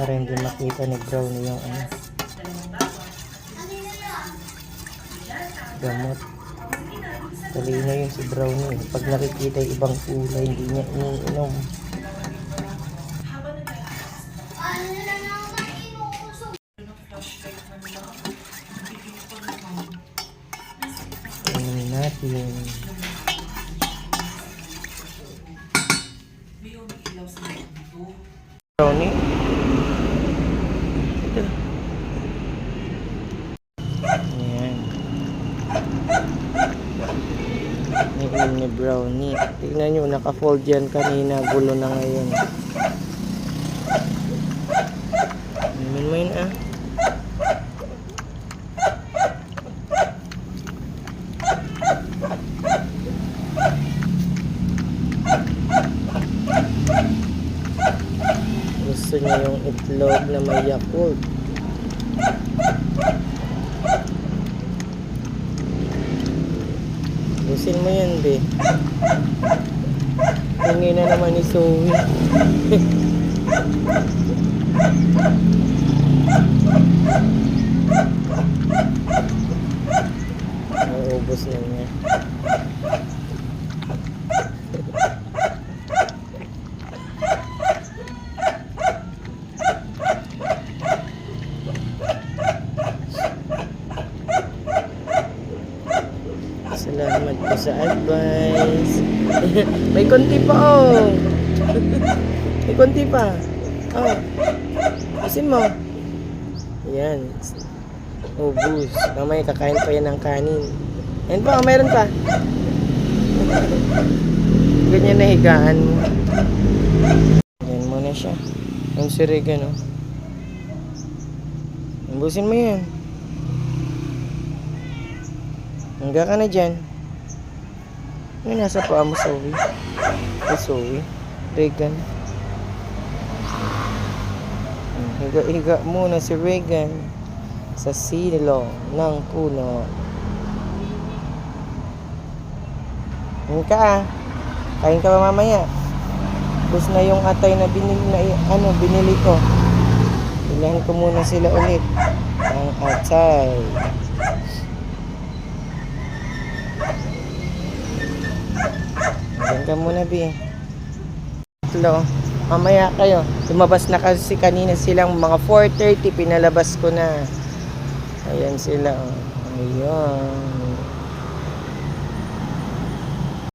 para hindi makita ni Brownie yung ano, gamot. Talino yun si Brownie. Pag nakikita yung ibang kulay, hindi niya iniinom. Inom natin. Brownie. Ito. Ayan. Inom ni Brownie. Tignan nyo, naka-fold yan kanina. Gulo na ngayon. Inumin mo yun ah. Gusto niya yung itlog na may Yakult. Busin mo yan, be. Tingin na naman ni Zoe. Naubos na niya. Salamat po sa advice. May konti pa oh. May konti pa. Oh. Isin mo. Yan. Ubus. Mamaya kakain pa yan ng kanin. Yan pa, mayroon pa. Ganyan na higaan mo. Yan muna siya. Yung sirigan oh. Ubusin mo yan. Hangga ka na dyan. Ano nasa paa mo, Zoe? Ay, Zoe. Regan. Higa-higa muna si Regan sa silo ng puno. Hangga ka ah. Kain ka pa mamaya. Bus na yung atay na binili ko. Bilahan ko muna sila ulit. Ang atay. Diyan ka muna, Bi. Hello. Mamaya kayo. Lumabas na kasi kanina silang mga 4:30. Pinalabas ko na. Ayan sila. Ayan.